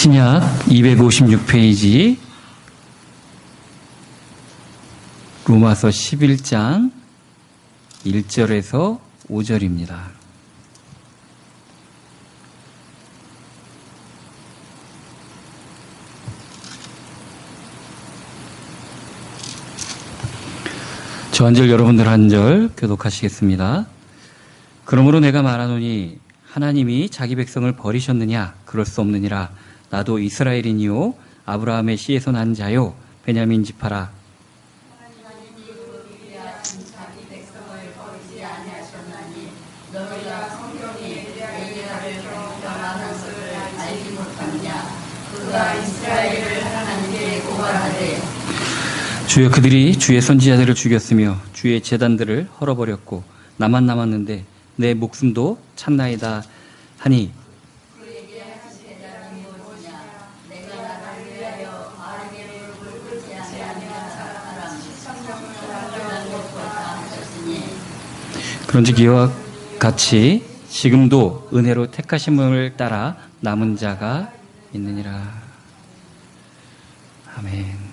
신약 256페이지 로마서 11장 1절에서 5절입니다. 저 한 절 여러분들 한 절 교독하시겠습니다. 그러므로 내가 말하노니 하나님이 자기 백성을 버리셨느냐? 그럴 수 없느니라. 나도 이스라엘이니요 아브라함의 씨에서 난 자요 베냐민 지파라. 하나님이 위하신 자기 백성을 버리지 아니하셨나니 너희가 성경이 엘리야를 경험한 것을 알지 못하느냐? 그가 이스라엘을 하나님께 고발하되 주여 그들이 주의 선지자들을 죽였으며 주의 제단들을 헐어버렸고 나만 남았는데 내 목숨도 찼나이다 하니 그에게 하신 대답이 무엇이냐? 내가 나를 위하여 바르게 무릎을 꿇지 아니하면 사람 성경을 발견한 것보다 하셨으니 그런즉 이와 같이 지금도 은혜로 택하심을 따라 남은 자가 있느니라. 아멘.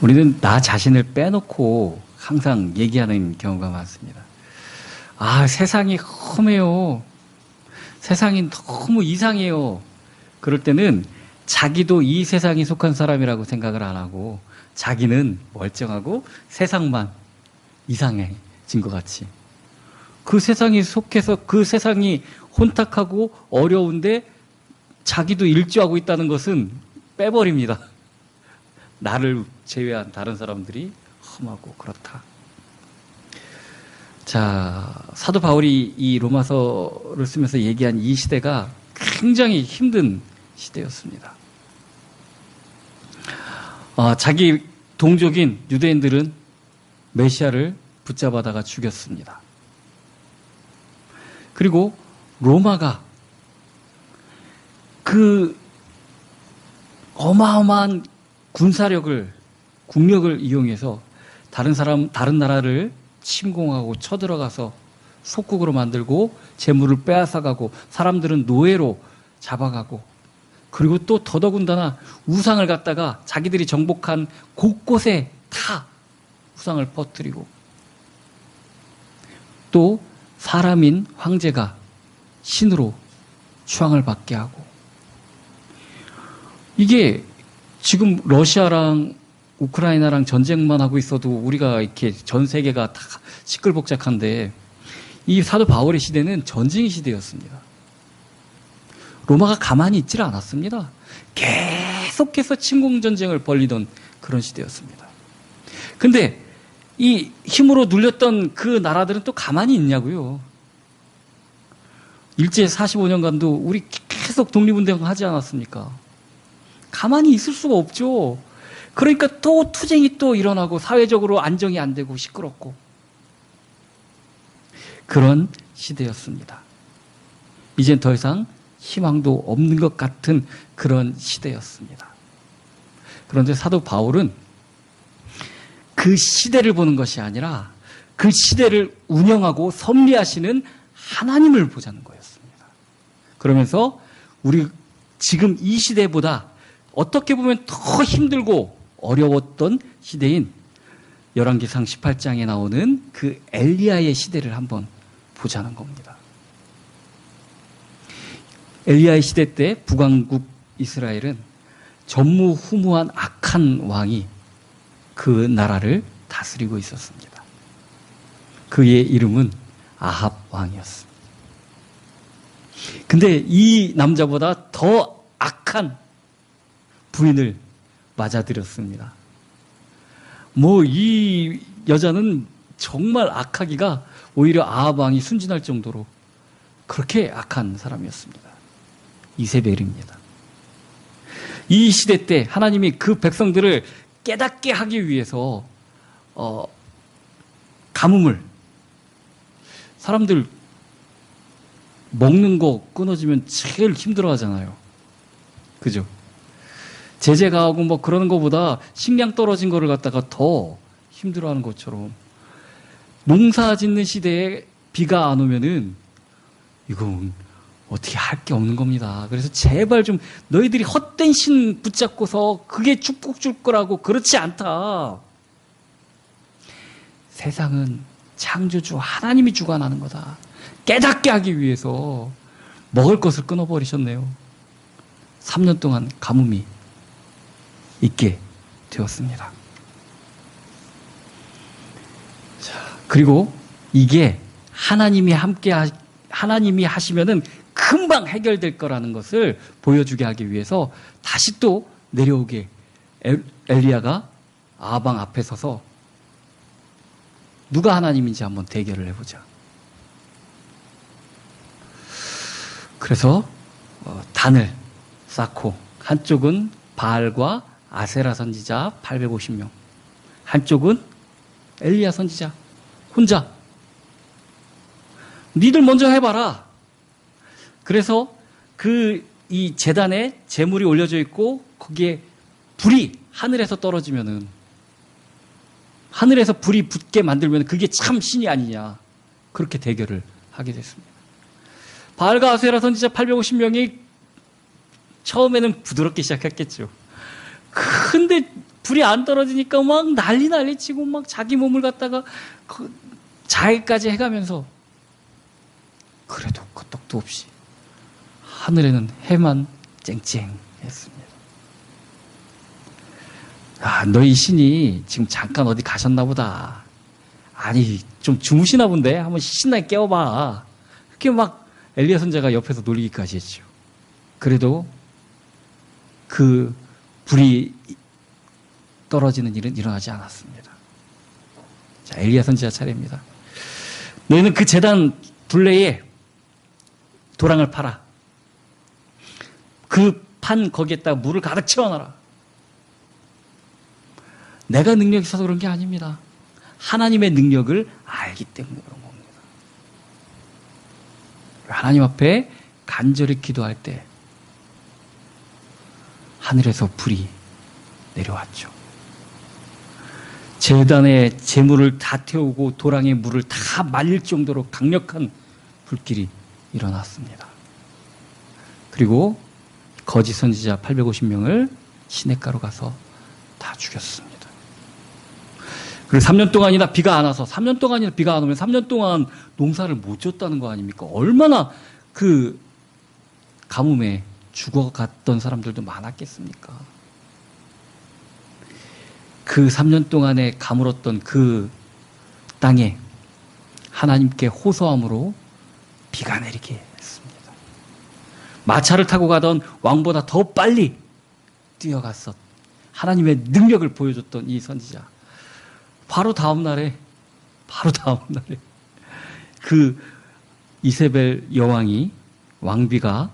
우리는 나 자신을 빼놓고 항상 얘기하는 경우가 많습니다. 아, 세상이 험해요. 세상이 너무 이상해요. 그럴 때는 자기도 이 세상에 속한 사람이라고 생각을 안 하고 자기는 멀쩡하고 세상만 이상해진 것 같이. 그 세상에 속해서 그 세상이 혼탁하고 어려운데 자기도 일조하고 있다는 것은 빼버립니다. 나를 제외한 다른 사람들이 험하고 그렇다. 자, 사도 바울이 이 로마서를 쓰면서 얘기한 이 시대가 굉장히 힘든 시대였습니다. 자기 동족인 유대인들은 메시아를 붙잡아다가 죽였습니다. 그리고 로마가 그 어마어마한 국력을 이용해서 다른 나라를 침공하고 쳐들어가서 속국으로 만들고 재물을 빼앗아가고 사람들은 노예로 잡아가고 그리고 또 더더군다나 우상을 갖다가 자기들이 정복한 곳곳에 다 우상을 퍼뜨리고 또 사람인 황제가 신으로 추앙을 받게 하고 이게 지금 러시아랑 우크라이나랑 전쟁만 하고 있어도 우리가 이렇게 전 세계가 다 시끌벅적한데 이 사도 바울의 시대는 전쟁의 시대였습니다. 로마가 가만히 있질 않았습니다. 계속해서 침공전쟁을 벌리던 그런 시대였습니다. 근데 이 힘으로 눌렸던 그 나라들은 또 가만히 있냐고요. 일제 45년간도 우리 계속 독립운동하지 않았습니까? 가만히 있을 수가 없죠. 그러니까 또 투쟁이 또 일어나고 사회적으로 안정이 안 되고 시끄럽고 그런 시대였습니다. 이젠 더 이상 희망도 없는 것 같은 그런 시대였습니다. 그런데 사도 바울은 그 시대를 보는 것이 아니라 그 시대를 운영하고 섭리하시는 하나님을 보자는 거였습니다. 그러면서 우리 지금 이 시대보다 어떻게 보면 더 힘들고 어려웠던 시대인 열왕기상 18장에 나오는 그 엘리야의 시대를 한번 보자는 겁니다. 엘리야의 시대 때 북왕국 이스라엘은 전무후무한 악한 왕이 그 나라를 다스리고 있었습니다. 그의 이름은 아합 왕이었습니다. 근데 이 남자보다 더 악한 부인을 맞아들였습니다. 이 여자는 정말 악하기가 오히려 아합 왕이 순진할 정도로 그렇게 악한 사람이었습니다. 이세벨입니다. 이 시대 때 하나님이 그 백성들을 깨닫게 하기 위해서 가뭄을 사람들 먹는 거 끊어지면 제일 힘들어하잖아요. 그죠? 제재 가하고 뭐 그러는 것보다 식량 떨어진 거를 갖다가 더 힘들어하는 것처럼 농사 짓는 시대에 비가 안 오면은 이건 어떻게 할 게 없는 겁니다. 그래서 제발 좀 너희들이 헛된 신 붙잡고서 그게 축복 줄 거라고 그렇지 않다. 세상은 창조주 하나님이 주관하는 거다. 깨닫게 하기 위해서 먹을 것을 끊어버리셨네요. 3년 동안 가뭄이 있게 되었습니다. 자, 그리고 이게 하나님이 하나님이 하시면은 금방 해결될 거라는 것을 보여주게 하기 위해서 다시 또 내려오게 엘리야가 아방 앞에 서서 누가 하나님인지 한번 대결을 해보자. 그래서 단을 쌓고 한쪽은 바알과 아세라 선지자 850명, 한쪽은 엘리야 선지자 혼자. 니들 먼저 해봐라. 그래서 이 제단에 제물이 올려져 있고 거기에 불이 하늘에서 떨어지면은, 하늘에서 불이 붙게 만들면 그게 참 신이 아니냐. 그렇게 대결을 하게 됐습니다. 바알과 아세라 선지자 850명이 처음에는 부드럽게 시작했겠죠. 근데 불이 안 떨어지니까 막 난리 치고 막 자기 몸을 갖다가 자해까지 해가면서, 그래도 끄떡도 없이 하늘에는 해만 쨍쨍했습니다. 아, 너희 신이 지금 잠깐 어디 가셨나 보다. 아니, 좀 주무시나 본데 한번 신나게 깨워봐. 그렇게 막 엘리야 선지자가 옆에서 놀리기까지 했죠. 그래도 그 불이 떨어지는 일은 일어나지 않았습니다. 자, 엘리야 선지자 차례입니다. 너희는 그 제단 둘레에 도랑을 팔아. 그 판 거기에다가 물을 가득 채워놔라. 내가 능력이 있어서 그런 게 아닙니다. 하나님의 능력을 알기 때문에 그런 겁니다. 하나님 앞에 간절히 기도할 때 하늘에서 불이 내려왔죠. 제단에 제물을 다 태우고 도랑에 물을 다 말릴 정도로 강력한 불길이 일어났습니다. 그리고 거짓 선지자 850명을 시냇가로 가서 다 죽였습니다. 그리고 3년 동안이나 비가 안 와서, 3년 동안이나 비가 안 오면 3년 동안 농사를 못 졌다는 거 아닙니까? 얼마나 그 가뭄에 죽어갔던 사람들도 많았겠습니까? 그 3년 동안에 가물었던 그 땅에 하나님께 호소함으로 비가 내리게 했습니다. 마차를 타고 가던 왕보다 더 빨리 뛰어갔었 하나님의 능력을 보여줬던 이 선지자, 바로 다음 날에 그 이세벨 여왕이, 왕비가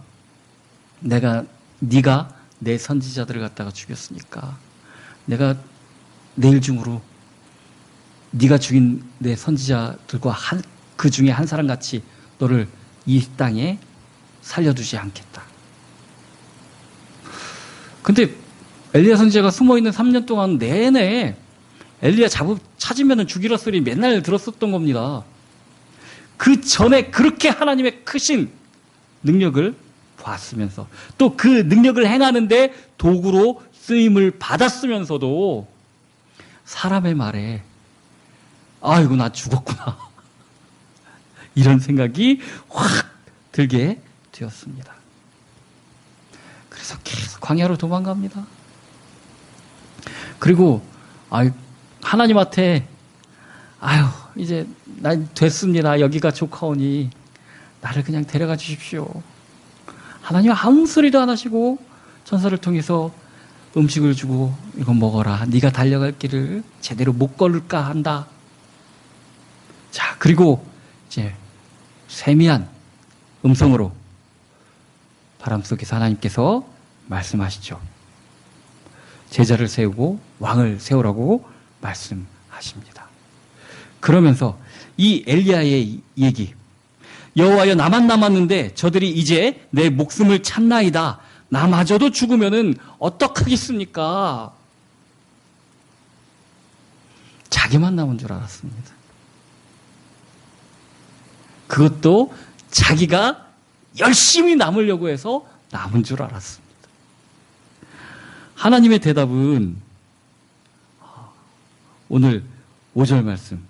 네가 내 선지자들을 갖다가 죽였으니까 내가 내일 중으로 네가 죽인 내 선지자들과 그 중에 한 사람 같이 너를 이 땅에 살려두지 않겠다. 근데 엘리야 선지자가 숨어있는 3년 동안 내내 엘리야 찾으면 죽이라 소리 맨날 들었었던 겁니다. 그 전에 그렇게 하나님의 크신 능력을 봤으면서, 또 그 능력을 행하는데 도구로 쓰임을 받았으면서도 사람의 말에 아이고 나 죽었구나 이런 생각이 확 들게 되었습니다. 그래서 계속 광야로 도망갑니다. 그리고 하나님한테 이제 나 됐습니다. 여기가 좋카오니 나를 그냥 데려가 주십시오. 하나님 아무 소리도 안 하시고 천사를 통해서 음식을 주고 이거 먹어라. 네가 달려갈 길을 제대로 못 걸을까 한다. 자, 그리고 이제 세미한 음성으로 바람 속에서 하나님께서 말씀하시죠. 제자를 세우고 왕을 세우라고 말씀하십니다. 그러면서 이 엘리야의 얘기, 여호와여 나만 남았는데 저들이 이제 내 목숨을 찾나이다. 나마저도 죽으면은 어떡하겠습니까? 자기만 남은 줄 알았습니다. 그것도 자기가 열심히 남으려고 해서 남은 줄 알았습니다. 하나님의 대답은 오늘 5절 말씀.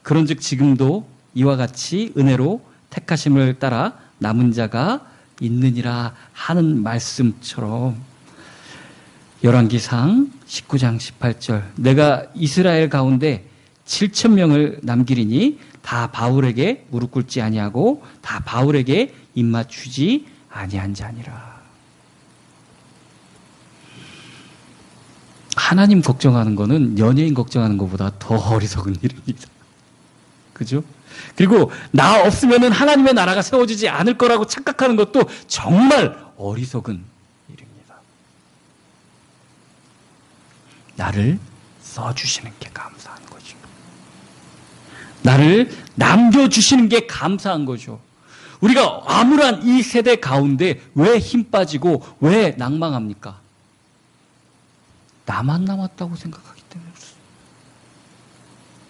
그런즉 지금도 이와 같이 은혜로 택하심을 따라 남은 자가 있느니라 하는 말씀처럼 열왕기상 19장 18절 내가 이스라엘 가운데 7,000명을 남기리니 다 바울에게 무릎 꿇지 아니하고 다 바울에게 입맞추지 아니한 자니라. 하나님 걱정하는 거는 연예인 걱정하는 것보다 더 어리석은 일입니다. 그죠? 그리고 나 없으면은 하나님의 나라가 세워지지 않을 거라고 착각하는 것도 정말 어리석은 일입니다. 나를 써주시는 게 감사한 거죠. 나를 남겨주시는 게 감사한 거죠. 우리가 암울한 이 세대 가운데 왜 힘 빠지고 왜 낭망합니까? 나만 남았다고 생각하기 때문에 그렇습니다.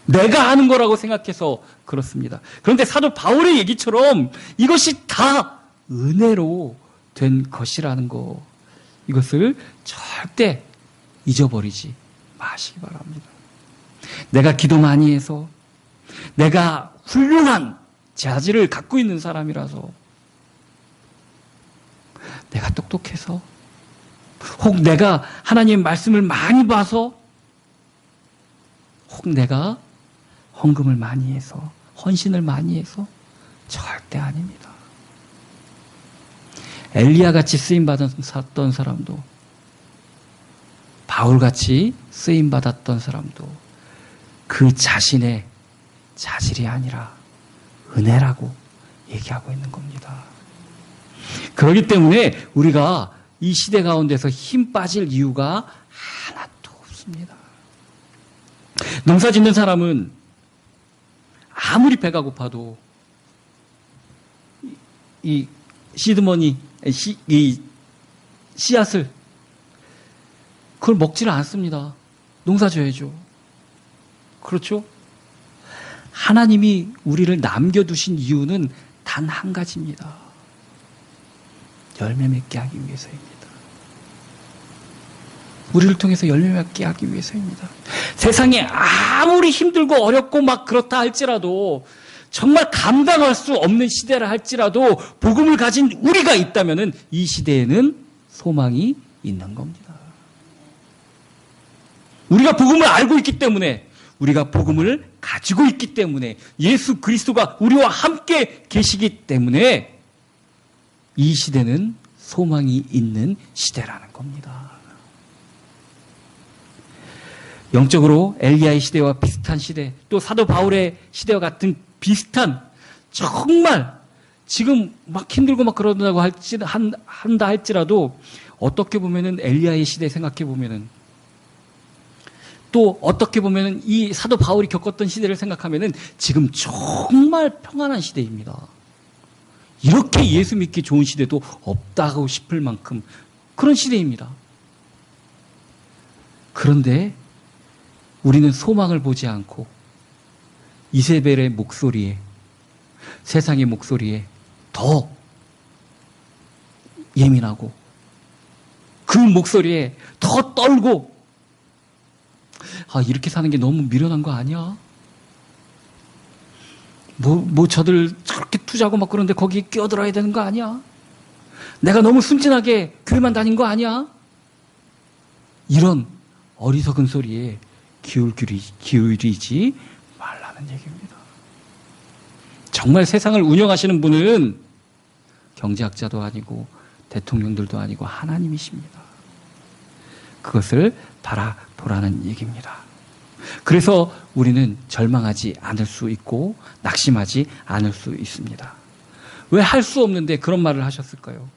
내가 하는 거라고 생각해서 그렇습니다. 그런데 사도 바울의 얘기처럼 이것이 다 은혜로 된 것이라는 거, 이것을 절대 잊어버리지 마시기 바랍니다. 내가 기도 많이 해서, 내가 훌륭한 자질을 갖고 있는 사람이라서, 내가 똑똑해서, 혹 내가 하나님의 말씀을 많이 봐서, 혹 내가 헌금을 많이 해서, 헌신을 많이 해서, 절대 아닙니다. 엘리야같이 쓰임받았던 사람도, 바울같이 쓰임받았던 사람도 그 자신의 자질이 아니라 은혜라고 얘기하고 있는 겁니다. 그렇기 때문에 우리가 이 시대 가운데서 힘 빠질 이유가 하나도 없습니다. 농사 짓는 사람은 아무리 배가 고파도 이 시드머니, 이 씨앗을 그걸 먹지를 않습니다. 농사 지어야죠. 그렇죠? 하나님이 우리를 남겨두신 이유는 단 한 가지입니다. 열매 맺게 하기 위해서입니다. 우리를 통해서 열매 맺게 하기 위해서입니다. 세상에 아무리 힘들고 어렵고 막 그렇다 할지라도, 정말 감당할 수 없는 시대라 할지라도 복음을 가진 우리가 있다면 이 시대에는 소망이 있는 겁니다. 우리가 복음을 알고 있기 때문에, 우리가 복음을 가지고 있기 때문에, 예수 그리스도가 우리와 함께 계시기 때문에 이 시대는 소망이 있는 시대라는 겁니다. 영적으로 엘리야의 시대와 비슷한 시대, 또 사도 바울의 시대와 같은 비슷한, 정말 지금 막 힘들고 막 그런다고 한다 할지라도 어떻게 보면은 엘리야의 시대 생각해 보면은, 또 어떻게 보면은 이 사도 바울이 겪었던 시대를 생각하면은 지금 정말 평안한 시대입니다. 이렇게 예수 믿기 좋은 시대도 없다고 싶을 만큼 그런 시대입니다. 그런데 우리는 소망을 보지 않고 이세벨의 목소리에, 세상의 목소리에 더 예민하고 그 목소리에 더 떨고, 이렇게 사는 게 너무 미련한 거 아니야? 저들 저렇게 투자하고 막 그러는데 거기에 끼어들어야 되는 거 아니야? 내가 너무 순진하게 교회만 다닌 거 아니야? 이런 어리석은 소리에 기울이지 말라는 얘기입니다. 정말 세상을 운영하시는 분은 경제학자도 아니고 대통령들도 아니고 하나님이십니다. 그것을 바라보라는 얘기입니다. 그래서 우리는 절망하지 않을 수 있고 낙심하지 않을 수 있습니다. 왜 할 수 없는데 그런 말을 하셨을까요?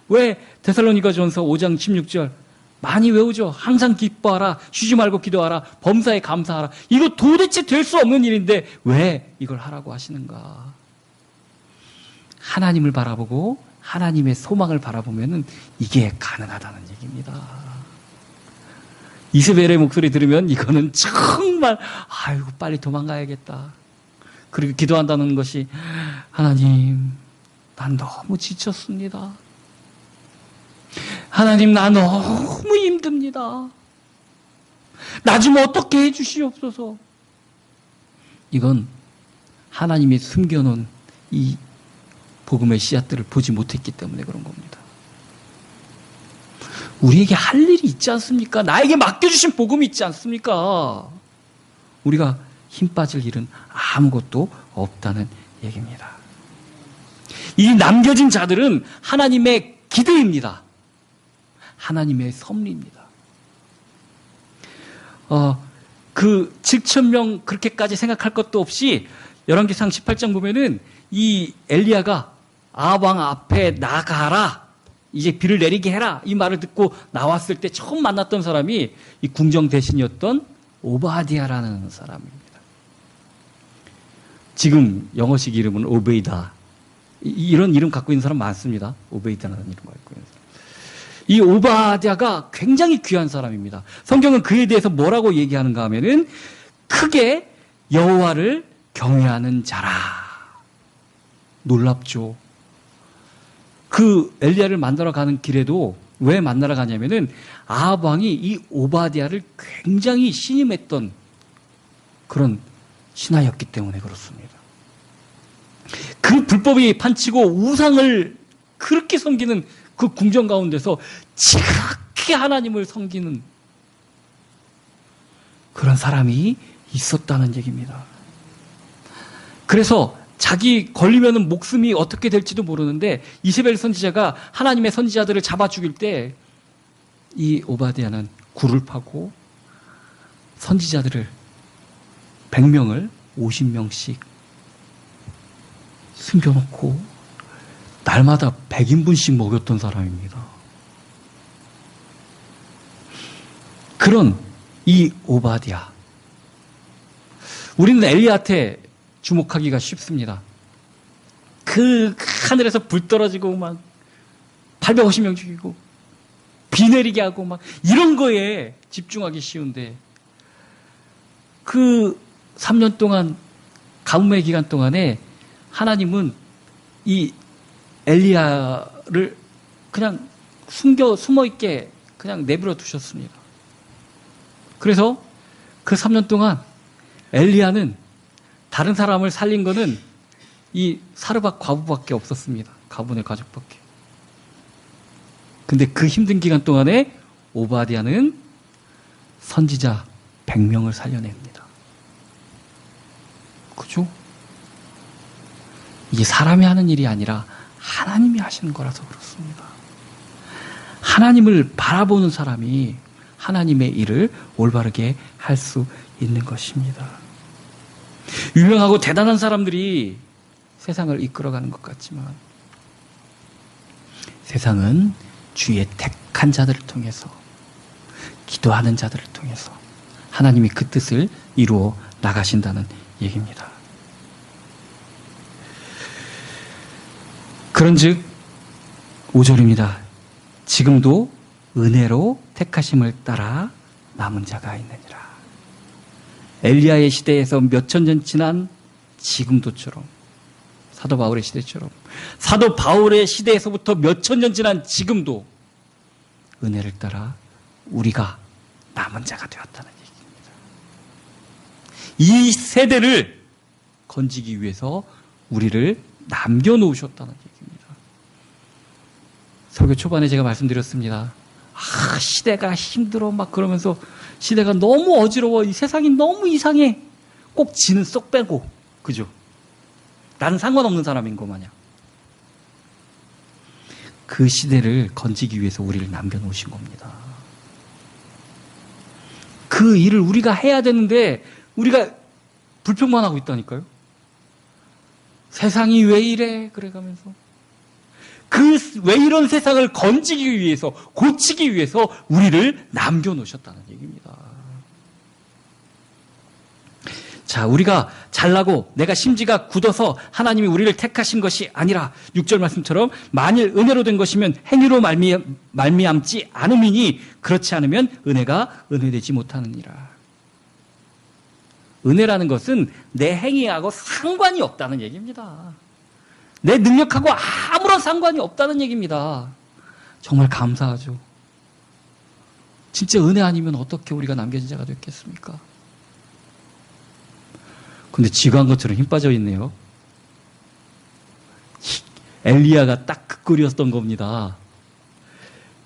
왜 데살로니가전서 5장 16절 많이 외우죠. 항상 기뻐하라, 쉬지 말고 기도하라, 범사에 감사하라. 이거 도대체 될 수 없는 일인데 왜 이걸 하라고 하시는가? 하나님을 바라보고 하나님의 소망을 바라보면 이게 가능하다는 얘기입니다. 이스벨의 목소리 들으면 이거는 정말 아이고 빨리 도망가야겠다. 그리고 기도한다는 것이, 하나님 난 너무 지쳤습니다. 하나님, 나 너무 힘듭니다. 나 좀 어떻게 해주시옵소서. 이건 하나님이 숨겨놓은 이 복음의 씨앗들을 보지 못했기 때문에 그런 겁니다. 우리에게 할 일이 있지 않습니까? 나에게 맡겨주신 복음이 있지 않습니까? 우리가 힘 빠질 일은 아무것도 없다는 얘기입니다. 이 남겨진 자들은 하나님의 기대입니다. 하나님의 섭리입니다. 그 7,000명 그렇게까지 생각할 것도 없이 열왕기상 18장 보면은 이 엘리야가 아합 왕 앞에 나가라, 이제 비를 내리게 해라, 이 말을 듣고 나왔을 때 처음 만났던 사람이 이 궁정 대신이었던 오바디아라는 사람입니다. 지금 영어식 이름은 오베이다. 이런 이름 갖고 있는 사람 많습니다. 오베이다라는 이름 갖고 있는 사람. 이 오바디아가 굉장히 귀한 사람입니다. 성경은 그에 대해서 뭐라고 얘기하는가 하면은 크게 여호와를 경외하는 자라. 놀랍죠. 그 엘리야를 만나러 가는 길에도 왜 만나러 가냐면은 아합 왕이 이 오바디아를 굉장히 신임했던 그런 신하였기 때문에 그렇습니다. 그 불법이 판치고 우상을 그렇게 섬기는 그 궁정 가운데서 지극히 하나님을 섬기는 그런 사람이 있었다는 얘기입니다. 그래서 자기 걸리면은 목숨이 어떻게 될지도 모르는데 이세벨 선지자가 하나님의 선지자들을 잡아 죽일 때 이 오바디아는 굴을 파고 선지자들을 100명을 50명씩 숨겨놓고 날마다 100인분씩 먹였던 사람입니다. 그런 이 오바디아, 우리는 엘리야한테 주목하기가 쉽습니다. 그 하늘에서 불 떨어지고 막 850명 죽이고 비 내리게 하고 막 이런 거에 집중하기 쉬운데 그 3년 동안 가뭄의 기간 동안에 하나님은 이 엘리야를 그냥 숨어있게 그냥 내버려 두셨습니다. 그래서 그 3년 동안 엘리야는 다른 사람을 살린 거는 이 사르밧 과부밖에 없었습니다. 가문의 가족밖에. 근데 그 힘든 기간 동안에 오바디아는 선지자 100명을 살려냅니다. 그죠? 이게 사람이 하는 일이 아니라 하나님이 하시는 거라서 그렇습니다. 하나님을 바라보는 사람이 하나님의 일을 올바르게 할 수 있는 것입니다. 유명하고 대단한 사람들이 세상을 이끌어가는 것 같지만 세상은 주의 택한 자들을 통해서 기도하는 자들을 통해서 하나님이 그 뜻을 이루어 나가신다는 얘기입니다. 그런즉 5절입니다. 지금도 은혜로 택하심을 따라 남은 자가 있느니라. 엘리야의 시대에서 몇천 년 지난 지금도처럼, 사도 바울의 시대처럼, 사도 바울의 시대에서부터 몇천 년 지난 지금도 은혜를 따라 우리가 남은 자가 되었다는 얘기입니다. 이 세대를 건지기 위해서 우리를 남겨놓으셨다는 얘기입니다. 설교 초반에 제가 말씀드렸습니다. 시대가 힘들어 막 그러면서 시대가 너무 어지러워, 이 세상이 너무 이상해, 꼭 지는 쏙 빼고, 그죠? 나는 상관없는 사람인 거 마냥. 그 시대를 건지기 위해서 우리를 남겨놓으신 겁니다. 그 일을 우리가 해야 되는데 우리가 불평만 하고 있다니까요. 세상이 왜 이래? 그래가면서 왜 이런 세상을 건지기 위해서, 고치기 위해서 우리를 남겨놓으셨다는 얘기입니다. 자, 우리가 잘나고 내가 심지가 굳어서 하나님이 우리를 택하신 것이 아니라 6절 말씀처럼 만일 은혜로 된 것이면 행위로 말미암지 않음이니 그렇지 않으면 은혜가 은혜되지 못하느니라. 은혜라는 것은 내 행위하고 상관이 없다는 얘기입니다. 내 능력하고 아무런 상관이 없다는 얘기입니다. 정말 감사하죠. 진짜 은혜 아니면 어떻게 우리가 남겨진 자가 됐겠습니까? 근데 지가 한 것처럼 힘 빠져 있네요. 엘리야가 딱 그 꼴이었던 겁니다.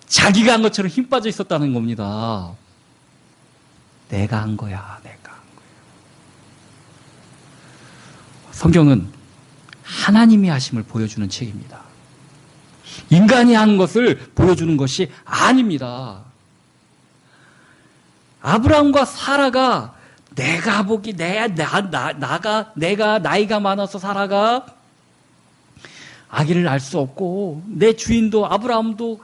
자기가 한 것처럼 힘 빠져 있었다는 겁니다. 내가 한 거야, 내가 한 거야. 성경은 하나님이 하심을 보여주는 책입니다. 인간이 한 것을 보여주는 것이 아닙니다. 아브라함과 사라가 내가 보기, 내가 나이가 많아서 사라가 아기를 낳을 수 없고, 내 주인도 아브라함도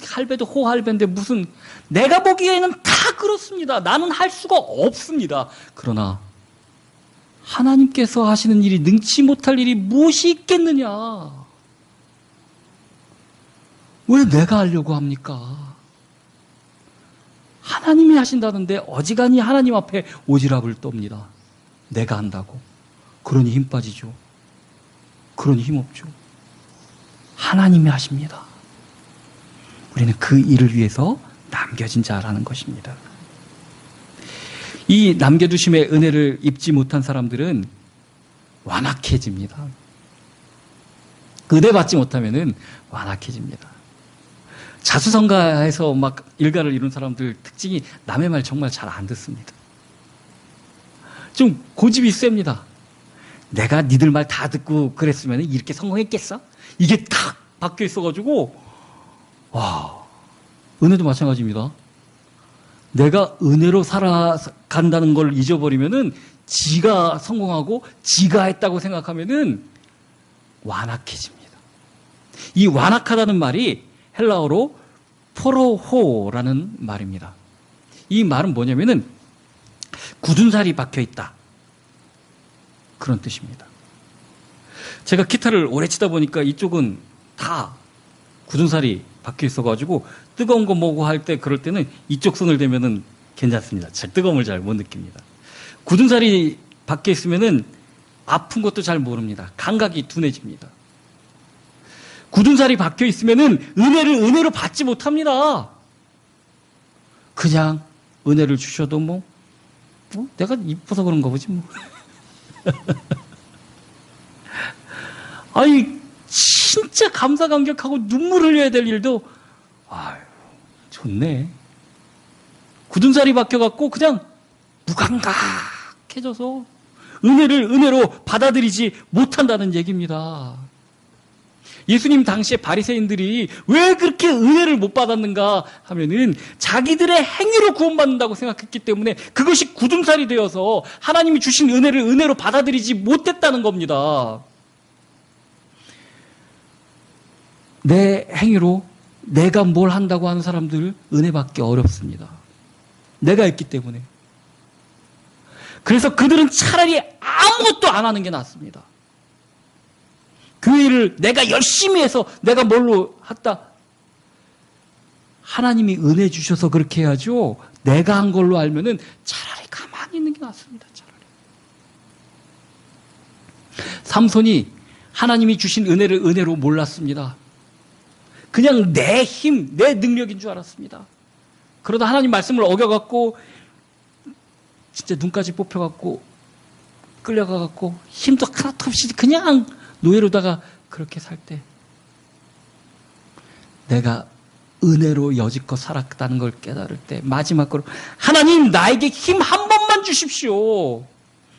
할배도 호할배인데 무슨, 내가 보기에는 다 그렇습니다. 나는 할 수가 없습니다. 그러나 하나님께서 하시는 일이 능치 못할 일이 무엇이 있겠느냐? 왜 내가 하려고 합니까? 하나님이 하신다는데 어지간히 하나님 앞에 오지랖을 떱니다. 내가 한다고. 그러니 힘 빠지죠. 그러니 힘 없죠. 하나님이 하십니다. 우리는 그 일을 위해서 남겨진 자라는 것입니다. 이 남겨두심의 은혜를 입지 못한 사람들은 완악해집니다. 은혜 받지 못하면은 완악해집니다. 자수성가해서 막 일가를 이룬 사람들 특징이 남의 말 정말 잘 안 듣습니다. 좀 고집이 셉니다. 내가 니들 말 다 듣고 그랬으면 이렇게 성공했겠어? 이게 탁 박혀 있어가지고, 와, 은혜도 마찬가지입니다. 내가 은혜로 살아간다는 걸 잊어버리면은 지가 성공하고 지가 했다고 생각하면은 완악해집니다. 이 완악하다는 말이 헬라어로 포로호라는 말입니다. 이 말은 뭐냐면은 굳은 살이 박혀 있다. 그런 뜻입니다. 제가 기타를 오래 치다 보니까 이쪽은 다 굳은 살이 박혀 있어가지고 뜨거운 거 뭐고 할 때 그럴 때는 이쪽 손을 대면은 괜찮습니다. 뜨거움을 잘 못 느낍니다. 굳은 살이 박혀 있으면은 아픈 것도 잘 모릅니다. 감각이 둔해집니다. 굳은 살이 박혀 있으면은 은혜를 은혜로 받지 못합니다. 그냥 은혜를 주셔도 내가 이뻐서 그런가 보지 뭐. 아니 진짜 감사 감격하고 눈물 흘려야 될 일도 아유 좋네. 굳은 살이 박혀갖고 그냥 무감각해져서 은혜를 은혜로 받아들이지 못한다는 얘기입니다. 예수님 당시에 바리새인들이 왜 그렇게 은혜를 못 받았는가 하면은 자기들의 행위로 구원받는다고 생각했기 때문에 그것이 굳은 살이 되어서 하나님이 주신 은혜를 은혜로 받아들이지 못했다는 겁니다. 내 행위로 내가 뭘 한다고 하는 사람들 은혜 받기 어렵습니다. 내가 했기 때문에. 그래서 그들은 차라리 아무것도 안 하는 게 낫습니다. 그 일을 내가 열심히 해서 내가 뭘로 했다. 하나님이 은혜 주셔서 그렇게 해야죠. 내가 한 걸로 알면은 차라리 가만히 있는 게 낫습니다. 차라리. 삼손이 하나님이 주신 은혜를 은혜로 몰랐습니다. 그냥 내 힘, 내 능력인 줄 알았습니다. 그러다 하나님 말씀을 어겨갖고 진짜 눈까지 뽑혀갖고 끌려가갖고 힘도 하나도 없이 그냥 노예로다가 그렇게 살 때 내가 은혜로 여지껏 살았다는 걸 깨달을 때 마지막으로 하나님 나에게 힘 한 번만 주십시오.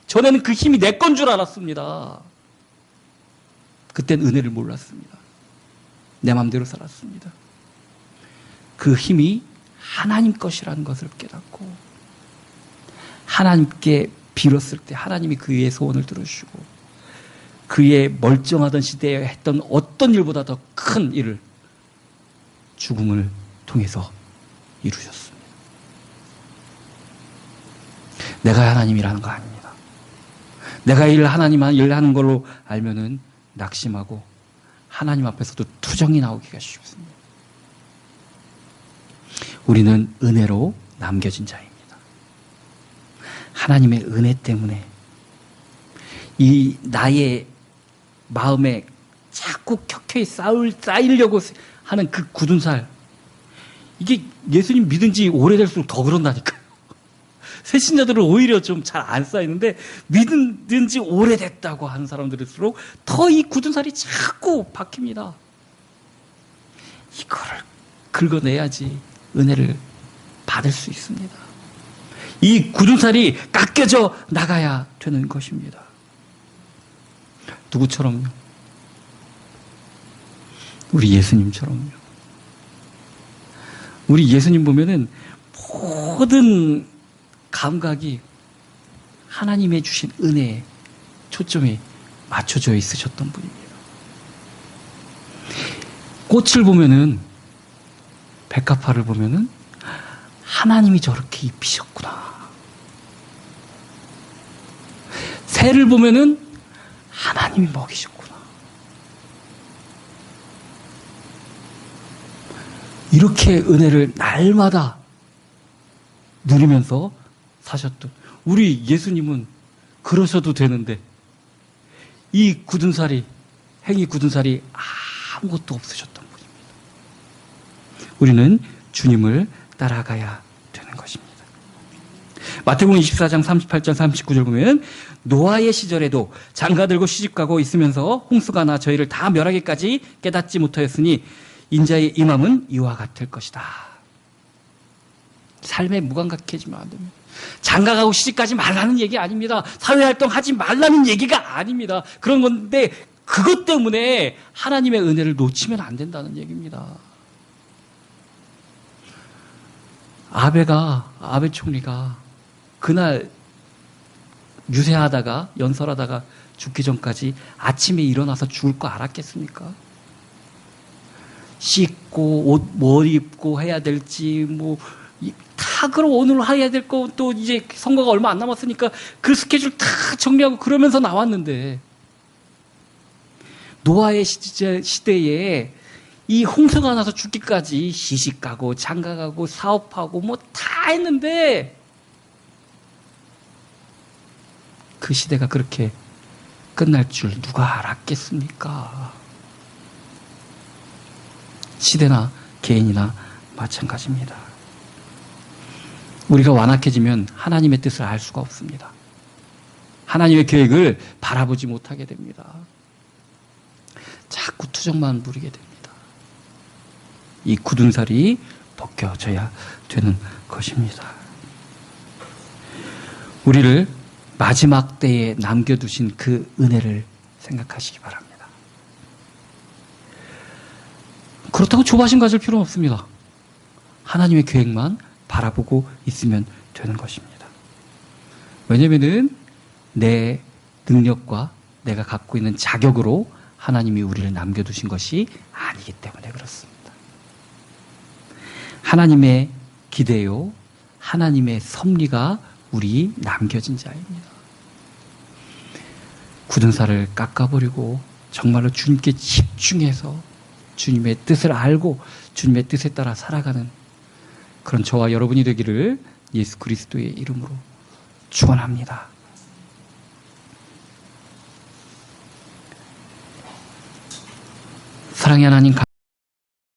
전에는 그 힘이 내 건 줄 알았습니다. 그땐 은혜를 몰랐습니다. 내 마음대로 살았습니다. 그 힘이 하나님 것이라는 것을 깨닫고 하나님께 빌었을 때 하나님이 그의 소원을 들어주시고 그의 멀쩡하던 시대에 했던 어떤 일보다 더 큰 일을 죽음을 통해서 이루셨습니다. 내가 하나님이라는 거 아닙니다. 내가 하나님 일하는 걸로 알면은 낙심하고 하나님 앞에서도 투정이 나오기가 쉽습니다. 우리는 은혜로 남겨진 자입니다. 하나님의 은혜 때문에 이 나의 마음에 자꾸 켜켜이 쌓이려고 하는 그 굳은 살. 이게 예수님 믿은 지 오래될수록 더 그런다니까요. 새신자들은 오히려 좀 잘 안 쌓이는데 믿은 지 오래됐다고 하는 사람들일수록 더 이 굳은 살이 자꾸 박힙니다. 이거를 긁어내야지 은혜를 받을 수 있습니다. 이 굳은 살이 깎여져 나가야 되는 것입니다. 누구처럼요? 우리 예수님처럼요. 우리 예수님 보면은 모든 감각이 하나님의 주신 은혜에 초점이 맞춰져 있으셨던 분입니다. 꽃을 보면은, 백합화를 보면은 하나님이 저렇게 입히셨구나. 새를 보면은 하나님이 먹이셨구나. 이렇게 은혜를 날마다 누리면서 사셨던 우리 예수님은 그러셔도 되는데 이 굳은 살이, 행위 굳은 살이 아무것도 없으셨던 분입니다. 우리는 주님을 따라가야 되는 것입니다. 마태복음 24장 38절 39절 보면 노아의 시절에도 장가들고 시집가고 있으면서 홍수가 나 저희를 다 멸하기까지 깨닫지 못하였으니 인자의 임함은 이와 같을 것이다. 삶에 무감각해지면 안 됩니다. 장가가고 시집가지 말라는 얘기 아닙니다. 사회활동하지 말라는 얘기가 아닙니다. 그런 건데 그것 때문에 하나님의 은혜를 놓치면 안 된다는 얘기입니다. 아베 총리가 그날 유세하다가 연설하다가 죽기 전까지 아침에 일어나서 죽을 거 알았겠습니까? 씻고 옷 뭐 입고 해야 될지 다 그럼 오늘 해야 될 거 또 이제 선거가 얼마 안 남았으니까 그 스케줄 다 정리하고 그러면서 나왔는데 노아의 시대에 이 홍수가 나서 죽기까지 시집가고 장가가고 사업하고 다 했는데 그 시대가 그렇게 끝날 줄 누가 알았겠습니까? 시대나 개인이나 마찬가지입니다. 우리가 완악해지면 하나님의 뜻을 알 수가 없습니다. 하나님의 계획을 바라보지 못하게 됩니다. 자꾸 투정만 부리게 됩니다. 이 굳은 살이 벗겨져야 되는 것입니다. 우리를 마지막 때에 남겨두신 그 은혜를 생각하시기 바랍니다. 그렇다고 조바심 가질 필요는 없습니다. 하나님의 계획만 바라보고 있으면 되는 것입니다. 왜냐하면 내 능력과 내가 갖고 있는 자격으로 하나님이 우리를 남겨두신 것이 아니기 때문에 그렇습니다. 하나님의 기대요, 하나님의 섭리가 우리 남겨진 자입니다. 굳은 살을 깎아버리고 정말로 주님께 집중해서 주님의 뜻을 알고 주님의 뜻에 따라 살아가는 그런 저와 여러분이 되기를 예수 그리스도의 이름으로 축원합니다. 사랑의 하나님